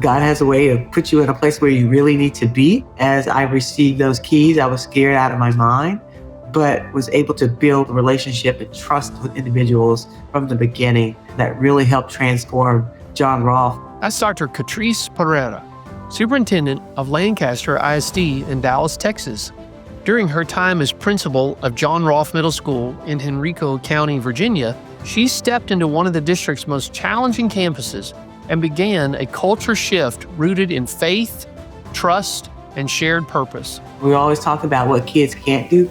God has a way to put you in a place where you really need to be. As I received those keys, I was scared out of my mind, but was able to build a relationship and trust with individuals from the beginning that really helped transform John Rolfe. That's Dr. Katrise Perera, superintendent of Lancaster ISD in Dallas, Texas. During her time as principal of John Rolfe Middle School in Henrico County, Virginia, she stepped into one of the district's most challenging campuses and began a culture shift rooted in faith, trust, and shared purpose. We always talk about what kids can't do.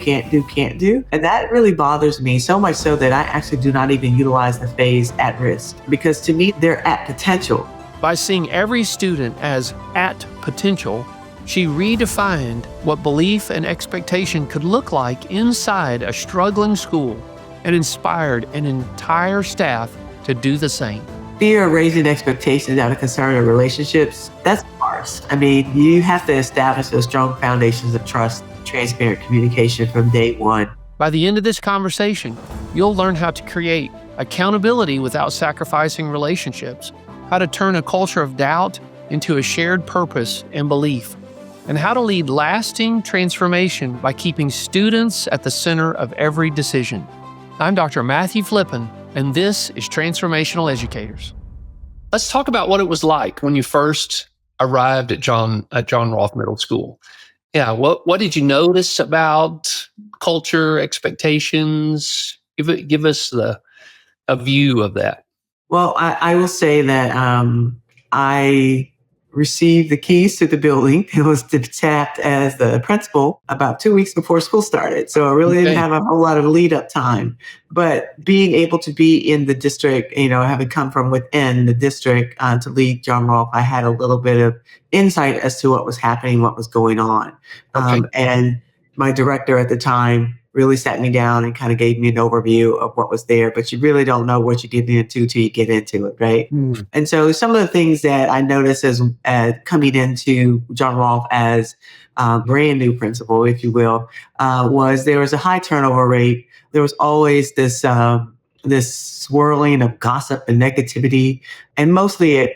And that really bothers me, so much so that I actually do not even utilize the phrase at risk, because to me, they're at potential. By seeing every student as at potential, she redefined what belief and expectation could look like inside a struggling school and inspired an entire staff to do the same. Fear of raising expectations out of concern of relationships, that's farce. I mean, you have to establish those strong foundations of trust, transparent communication from day one. By the end of this conversation, you'll learn how to create accountability without sacrificing relationships, how to turn a culture of doubt into a shared purpose and belief, and how to lead lasting transformation by keeping students at the center of every decision. I'm Dr. Matthew Flippen, and this is Transformational Educators. Let's talk about what it was like when you first arrived at John Rolfe Middle School. Yeah, what did you notice about culture, expectations? Give us a view of that. Well, I will say that I received the keys to the building. It was tapped as the principal about 2 weeks before school started. So I really didn't have a whole lot of lead up time. But being able to be in the district, having come from within the district to lead John Rolfe, I had a little bit of insight as to what was happening, what was going on. And my director at the time really sat me down and kind of gave me an overview of what was there, but you really don't know what you're getting into till you get into it, right? And so some of the things that I noticed as coming into John Rolfe as brand new principal, if you will, was there was a high turnover rate. There was always this swirling of gossip and negativity, and mostly,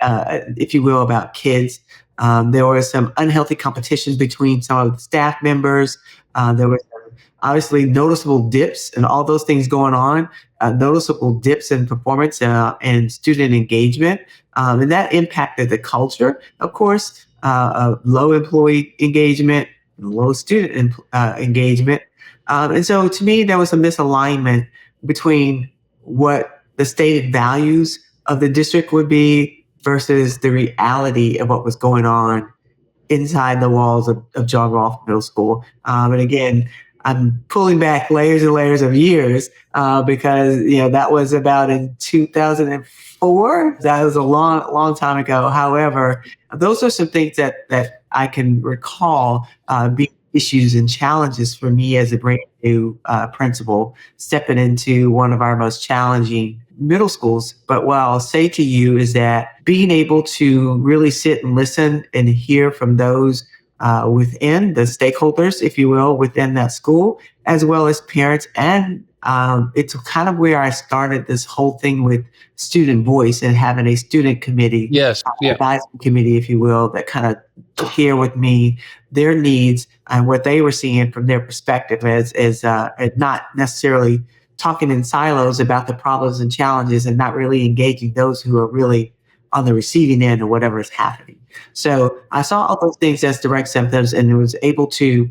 if you will, about kids. There was some unhealthy competitions between some of the staff members. There was obviously noticeable dips and all those things going on, noticeable dips in performance and student engagement. And that impacted the culture, of course, low employee engagement, low student engagement. And so to me, there was a misalignment between what the stated values of the district would be versus the reality of what was going on inside the walls of John Rolfe Middle School. And again, I'm pulling back layers and layers of years because, that was about in 2004. That was a long time ago. However, those are some things that I can recall being issues and challenges for me as a brand new principal stepping into one of our most challenging middle schools. But what I'll say to you is that being able to really sit and listen and hear from those within the stakeholders, if you will, within that school, as well as parents. And it's kind of where I started this whole thing with student voice and having a student committee, advisory committee, if you will, that kind of hear with me their needs and what they were seeing from their perspective as not necessarily talking in silos about the problems and challenges and not really engaging those who are really on the receiving end of whatever is happening. So I saw all those things as direct symptoms and was able to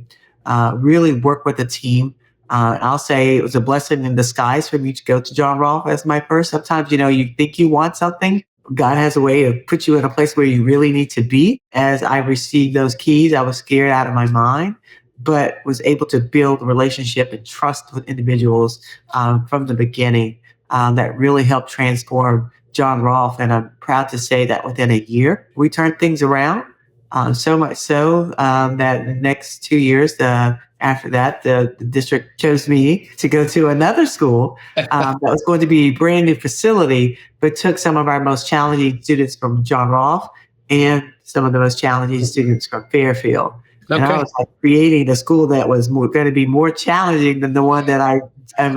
really work with the team. I'll say it was a blessing in disguise for me to go to John Rolfe as my first. Sometimes, you think you want something. God has a way to put you in a place where you really need to be. As I received those keys, I was scared out of my mind, but was able to build a relationship and trust with individuals from the beginning that really helped transform John Rolfe. And I'm proud to say that within a year, we turned things around. So much so that the next 2 years after that, the district chose me to go to another school that was going to be a brand new facility, but took some of our most challenging students from John Rolfe and some of the most challenging students from Fairfield. Okay. And I was creating a school that was going to be more challenging than the one that I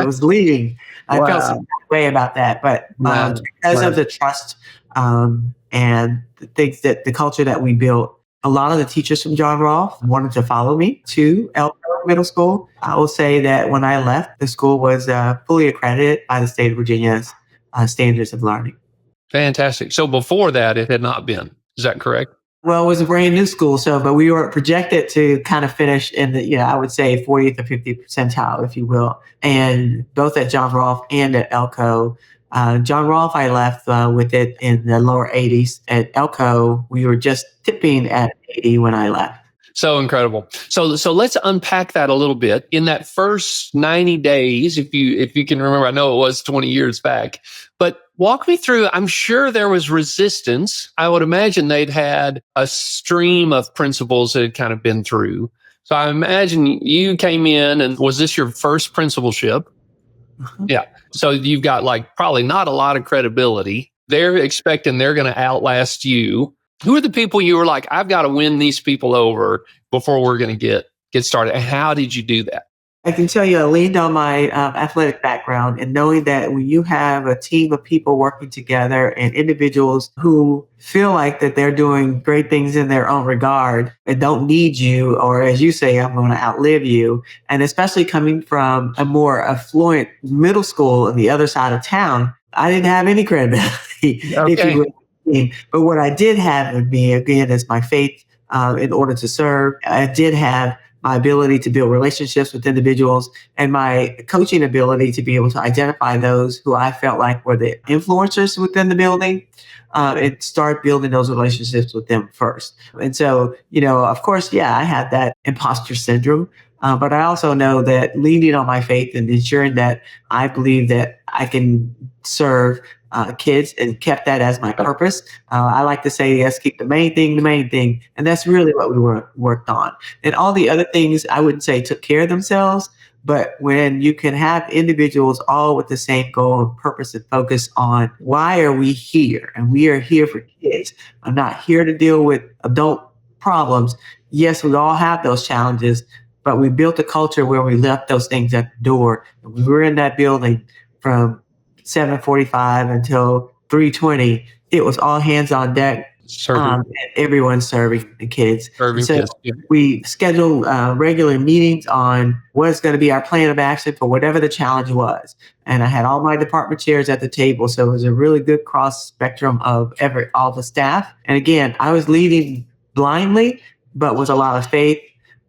was leading. I felt some way about that, but because of the trust And the things that the culture that we built, a lot of the teachers from John Rolfe wanted to follow me to Elko Middle School. I will say that when I left, the school was fully accredited by the state of Virginia's standards of learning. Fantastic. So before that, it had not been. Is that correct? Well, it was a brand new school, but we were projected to kind of finish in the, I would say 40th or 50th percentile, if you will. And both at John Rolfe and at Elko, John Rolfe, I left with it in the lower 80s. At Elko, we were just tipping at 80 when I left. So incredible. So let's unpack that a little bit. In that first 90 days, if you can remember, I know it was 20 years back, but walk me through. I'm sure there was resistance. I would imagine they'd had a stream of principals that had kind of been through. So I imagine you came in, and was this your first principalship? Uh-huh. Yeah. So you've got probably not a lot of credibility. They're expecting they're going to outlast you. Who are the people you were like, I've got to win these people over before we're going to get started? And how did you do that? I can tell you, I leaned on my athletic background and knowing that when you have a team of people working together and individuals who feel like that they're doing great things in their own regard and don't need you, or as you say, I'm going to outlive you. And especially coming from a more affluent middle school on the other side of town, I didn't have any credibility, if you will. But what I did have with me, again, is my faith in order to serve. I did have my ability to build relationships with individuals and my coaching ability to be able to identify those who I felt like were the influencers within the building and start building those relationships with them first. And so, of course, I had that imposter syndrome. But I also know that leaning on my faith and ensuring that I believe that I can serve kids and kept that as my purpose. I like to say, let's keep the main thing. And that's really what we worked on. And all the other things I wouldn't say took care of themselves. But when you can have individuals all with the same goal and purpose and focus on why are we here? And we are here for kids. I'm not here to deal with adult problems. Yes, we all have those challenges, but we built a culture where we left those things at the door. We were in that building from 7:45 until 3:20. It was all hands on deck. And everyone serving the kids. We scheduled regular meetings on what's going to be our plan of action for whatever the challenge was. And I had all my department chairs at the table. So it was a really good cross spectrum of all the staff. And again, I was leading blindly, but with a lot of faith.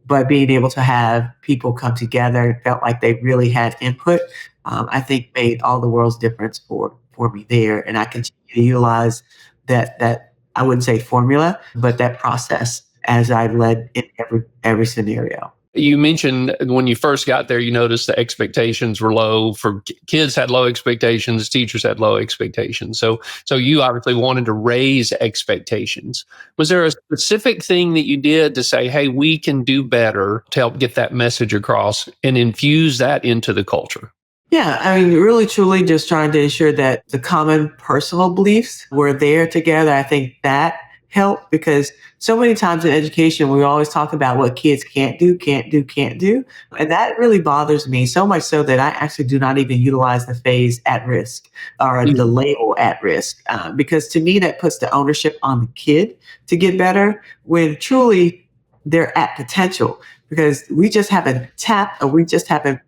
But being able to have people come together and felt like they really had input, I think made all the world's difference for me there. And I continue to utilize that I wouldn't say formula, but that process as I led in every scenario. You mentioned when you first got there, you noticed the expectations were low. For kids had low expectations, teachers had low expectations. So you obviously wanted to raise expectations. Was there a specific thing that you did to say, hey, we can do better to help get that message across and infuse that into the culture? Yeah, I mean, really, truly just trying to ensure that the common personal beliefs were there together. I think that helped because so many times in education, we always talk about what kids can't do. And that really bothers me so much so that I actually do not even utilize the phrase at risk or the label at risk, because to me, that puts the ownership on the kid to get better when truly they're at potential because we just haven't tapped or we just haven't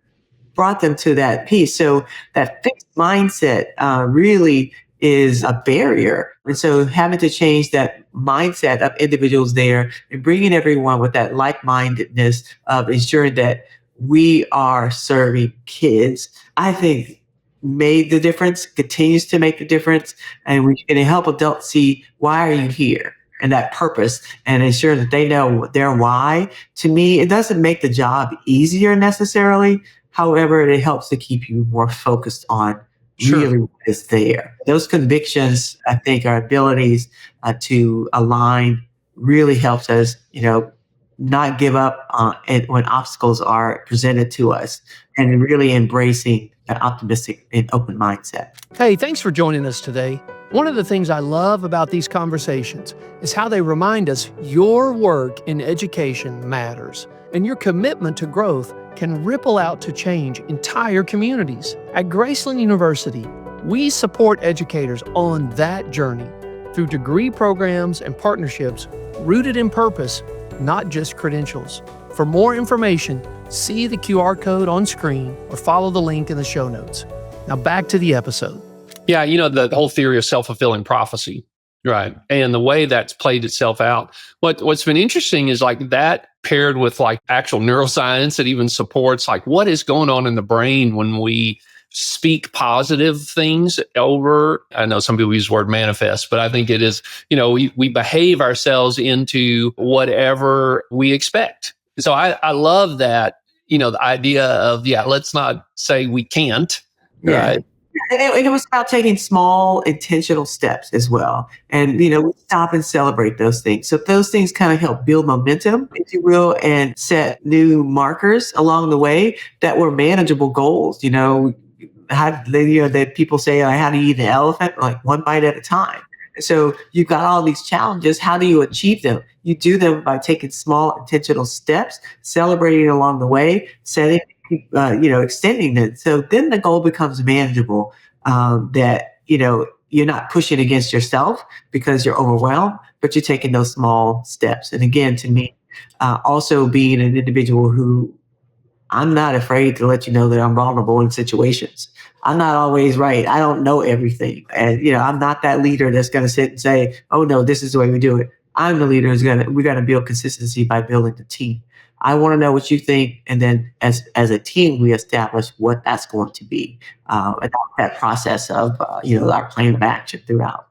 brought them to that piece. So that fixed mindset really is a barrier. And so having to change that mindset of individuals there and bringing everyone with that like-mindedness of ensuring that we are serving kids, I think made the difference, continues to make the difference. And we can help adults see, why are you here? And that purpose and ensure that they know their why. To me, it doesn't make the job easier necessarily. However, it helps to keep you more focused on really what is there. Those convictions, I think, our abilities to align really helps us, not give up when obstacles are presented to us and really embracing an optimistic and open mindset. Hey, thanks for joining us today. One of the things I love about these conversations is how they remind us your work in education matters, and your commitment to growth can ripple out to change entire communities. At Graceland University, we support educators on that journey through degree programs and partnerships rooted in purpose, not just credentials. For more information, see the QR code on screen or follow the link in the show notes. Now back to the episode. Yeah, the whole theory of self-fulfilling prophecy, right? And the way that's played itself out. What's been interesting is like that paired with like actual neuroscience that even supports like what is going on in the brain when we speak positive things over. I know some people use the word manifest, but I think it is, we behave ourselves into whatever we expect. So I love that, the idea of, let's not say we can't, right? And it was about taking small intentional steps as well. And, we stop and celebrate those things. So those things kind of help build momentum, if you will, and set new markers along the way that were manageable goals. That people say, how do you eat an elephant? Like one bite at a time. So you've got all these challenges. How do you achieve them? You do them by taking small intentional steps, celebrating along the way, setting, extending it. So then the goal becomes manageable, that, you're not pushing against yourself because you're overwhelmed, but you're taking those small steps. And again, to me, also being an individual who I'm not afraid to let you know that I'm vulnerable in situations. I'm not always right. I don't know everything. And, I'm not that leader that's going to sit and say, oh, no, this is the way we do it. I'm the leader we're going to build consistency by building the team. I want to know what you think. And then as a team, we establish what that's going to be. And that process of, our plan of action throughout.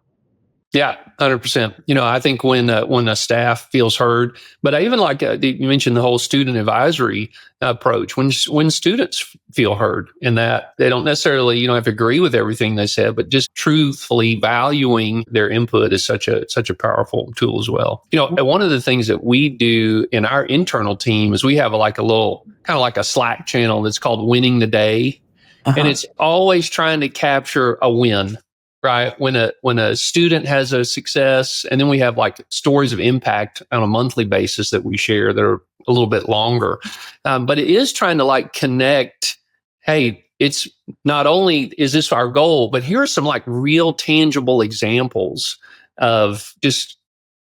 Yeah, 100%. I think when a staff feels heard, but I even like you mentioned the whole student advisory approach. When students feel heard, in that they don't necessarily have to agree with everything they said, but just truthfully valuing their input is such a powerful tool as well. One of the things that we do in our internal team is we have a little kind of like a Slack channel that's called Winning the Day, and it's always trying to capture a win. Right. When a student has a success, and then we have like stories of impact on a monthly basis that we share that are a little bit longer. But it is trying to like connect. Hey, it's not only is this our goal, but here are some like real tangible examples of just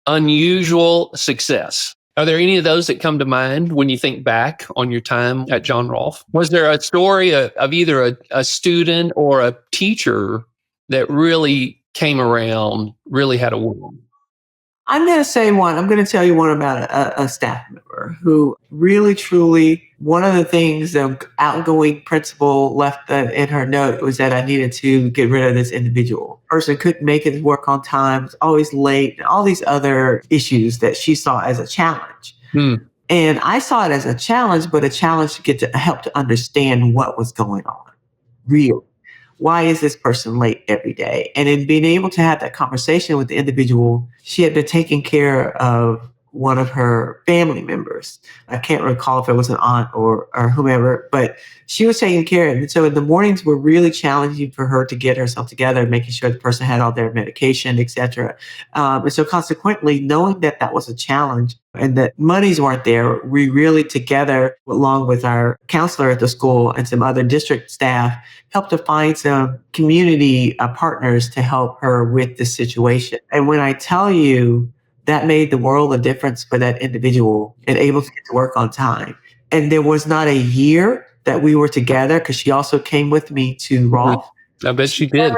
unusual success. Are there any of those that come to mind when you think back on your time at John Rolfe? Was there a story of either a student or a teacher that really came around, really had a win? I'm going to say one. I'm going to tell you one about a staff member who really, truly, one of the things the outgoing principal left in her note was that I needed to get rid of this individual. Person couldn't make it work on time, was always late, and all these other issues that she saw as a challenge. And I saw it as a challenge, but a challenge to get to help to understand what was going on. Really. Why is this person late every day? And in being able to have that conversation with the individual, she had been taking care of one of her family members. I can't recall if it was an aunt or whomever, but she was taking care of it. And so in the mornings were really challenging for her to get herself together, making sure the person had all their medication, et cetera. And so consequently, knowing that that was a challenge and that monies weren't there, we really together, along with our counselor at the school and some other district staff, helped to find some community partners to help her with the situation. And when I tell you, that made the world a difference for that individual and able to get to work on time. And there was not a year that we were together, because she also came with me to Rolfe. I bet she did.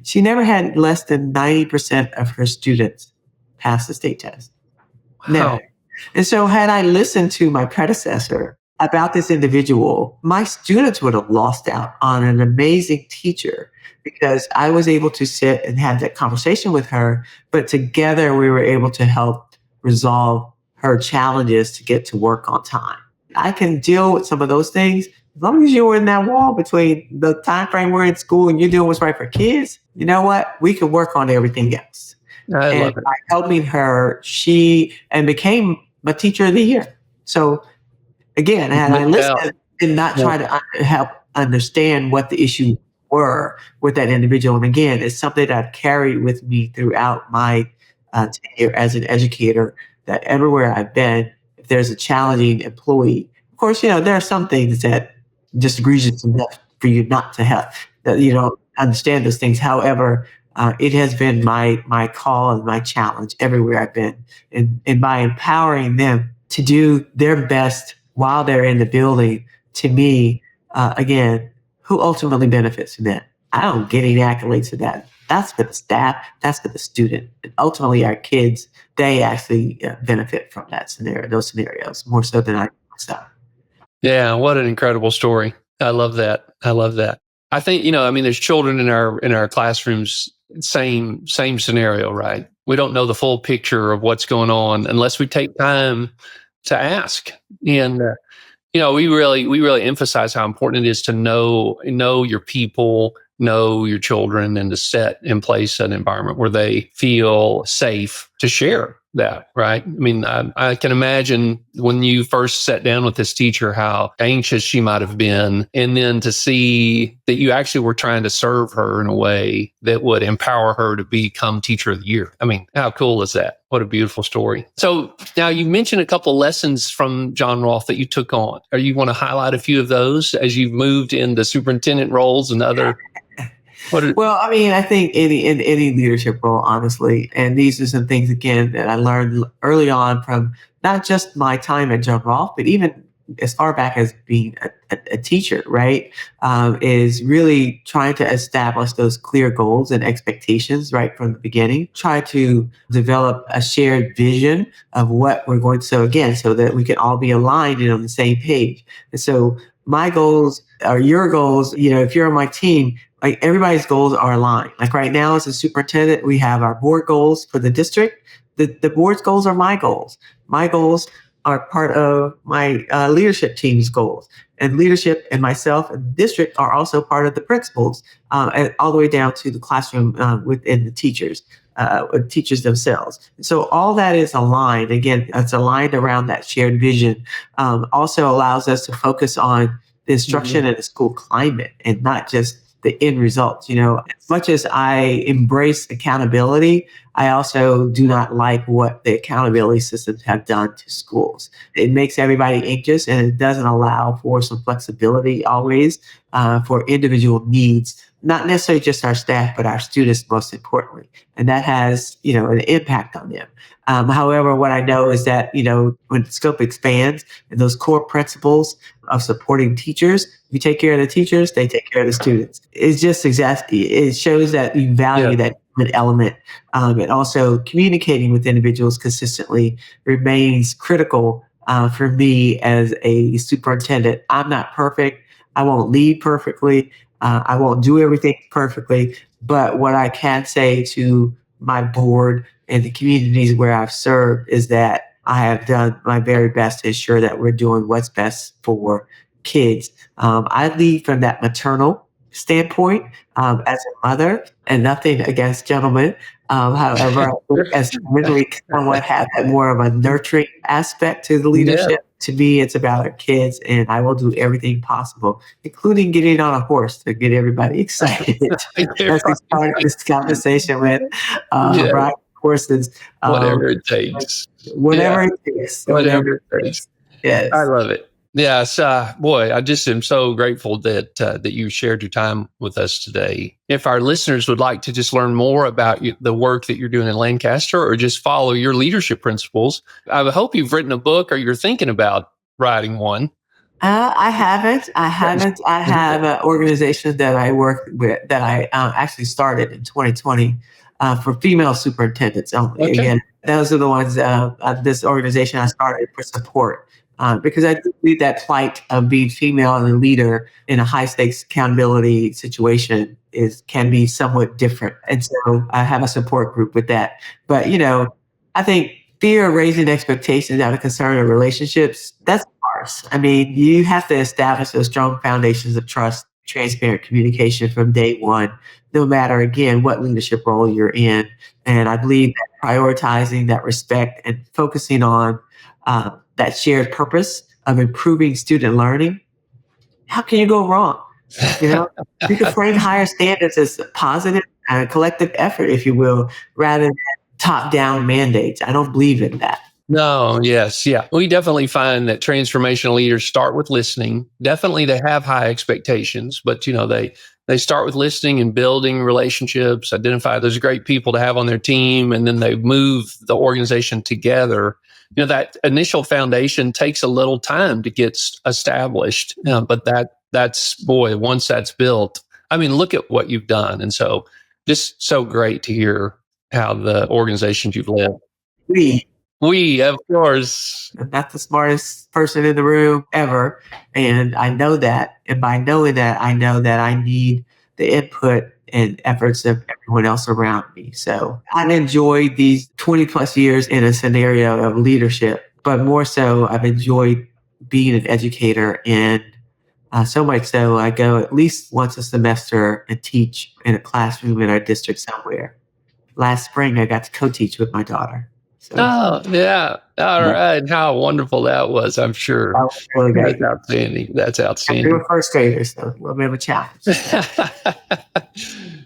She never had less than 90% of her students pass the state test. Wow. Never. And so had I listened to my predecessor about this individual, my students would have lost out on an amazing teacher, because I was able to sit and have that conversation with her, but together we were able to help resolve her challenges to get to work on time. I can deal with some of those things as long as you're in that wall between the time frame we're in school and you're doing what's right for kids. You know what? We can work on everything else. I love it. By helping her, she became my teacher of the year. So again, had I listened and not try to help understand what the issue were with that individual. And again, it's something that I've carried with me throughout my tenure as an educator, that everywhere I've been, if there's a challenging employee, of course, there are some things that just egregious enough for you not to have, that you don't understand those things. However, it has been my call and my challenge everywhere I've been. And by empowering them to do their best while they're in the building, to me, again, who ultimately benefits from that? I don't get any accolades for that. That's for the staff. That's for the student. And ultimately, our kids, they actually benefit from that scenario, those scenarios, more so than I myself. Yeah, what an incredible story. I love that. I love that. I think, there's children in our classrooms, same scenario, right? We don't know the full picture of what's going on unless we take time to ask. And we really emphasize how important it is to know your people, know your children, and to set in place an environment where they feel safe to share that, right? I mean, I can imagine when you first sat down with this teacher, how anxious she might have been. And then to see that you actually were trying to serve her in a way that would empower her to become Teacher of the Year. I mean, how cool is that? What a beautiful story. So now you mentioned a couple of lessons from John Rolfe that you took on. Or you want to highlight a few of those as you've moved into superintendent roles and other? Well, I mean, I think in any leadership role, honestly, and these are some things again that I learned early on from not just my time at John Rolfe, but even as far back as being a teacher, right? Is really trying to establish those clear goals and expectations right from the beginning. Try to develop a shared vision of what we're going to, so that we can all be aligned and on the same page. And so my goals are your goals. If you're on my team, like everybody's goals are aligned. Like right now as a superintendent, we have our board goals for the district. The board's goals are my goals. My goals are part of my leadership team's goals. And leadership and myself and the district are also part of the principals, and all the way down to the classroom within the teachers themselves. So all that is aligned. Again, it's aligned around that shared vision. Also allows us to focus on the instruction and the school climate and not just the end results. As much as I embrace accountability, I also do not like what the accountability systems have done to schools. It makes everybody anxious, and it doesn't allow for some flexibility always for individual needs, not necessarily just our staff, but our students most importantly. And that has, an impact on them. However, what I know is that, when the scope expands and those core principles of supporting teachers, you take care of the teachers, they take care of the students. It's just it shows that you value that human element. And also communicating with individuals consistently remains critical for me as a superintendent. I'm not perfect. I won't lead perfectly. I won't do everything perfectly. But what I can say to my board and the communities where I've served is that I have done my very best to ensure that we're doing what's best for kids. I lead from that maternal standpoint as a mother, and nothing against gentlemen. However, as women, we somewhat have that more of a nurturing aspect to the leadership. Yeah. To me, it's about our kids, and I will do everything possible, including getting on a horse to get everybody excited. That's the start of this conversation with riding horses. Whatever it takes. Whatever it takes. Whatever it takes. Yes. I love it. Yes, boy, I just am so grateful that you shared your time with us today. If our listeners would like to just learn more about the work that you're doing in Lancaster or just follow your leadership principles, I hope you've written a book or you're thinking about writing one. I haven't. I have organizations that I work with that I actually started in 2020 for female superintendents only. Okay. Again, those are the ones, this organization I started for support. Because I believe that plight of being female and a leader in a high stakes accountability situation can be somewhat different. And so I have a support group with that. But, I think fear of raising expectations out of concern of relationships, that's farce. I mean, you have to establish those strong foundations of trust, transparent communication from day one, no matter, again, what leadership role you're in. And I believe that prioritizing that respect and focusing on that shared purpose of improving student learning, how can you go wrong? You can frame higher standards as a positive and collective effort, if you will, rather than top-down mandates. I don't believe in that. No, yes, yeah. We definitely find that transformational leaders start with listening. Definitely they have high expectations, but they They start with listening and building relationships, identify those great people to have on their team, and then they move the organization together. That initial foundation takes a little time to get established, but that's once that's built, look at what you've done. And so just so great to hear how the organizations you've led. We, of course. I'm not the smartest person in the room ever. And I know that. And by knowing that, I know that I need the input and efforts of everyone else around me. So I've enjoyed these 20 plus years in a scenario of leadership, but more so I've enjoyed being an educator. And so much so I go at least once a semester and teach in a classroom in our district somewhere. Last spring, I got to co-teach with my daughter. So, oh, yeah. All right. How wonderful that was, I'm sure. That was really great. That's outstanding. We were first graders, so a little bit of a challenge.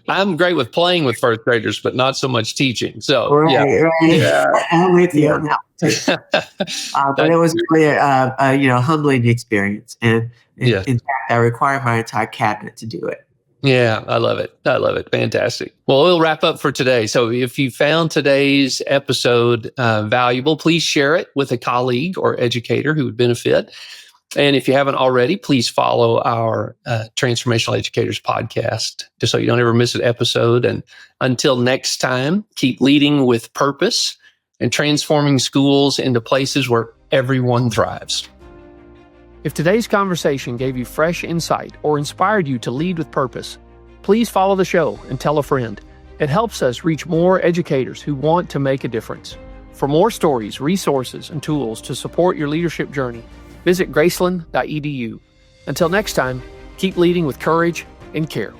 I'm great with playing with first graders, but not so much teaching. So, right. Yeah. I'm with you on that too. But it was really a humbling experience. And in fact, I required my entire cabinet to do it. Yeah, I love it. Fantastic. Well, we'll wrap up for today. So if you found today's episode valuable, please share it with a colleague or educator who would benefit. And if you haven't already, please follow our Transformational Educators podcast, just so you don't ever miss an episode. And until next time, keep leading with purpose and transforming schools into places where everyone thrives. If today's conversation gave you fresh insight or inspired you to lead with purpose, please follow the show and tell a friend. It helps us reach more educators who want to make a difference. For more stories, resources, and tools to support your leadership journey, visit graceland.edu. Until next time, keep leading with courage and care.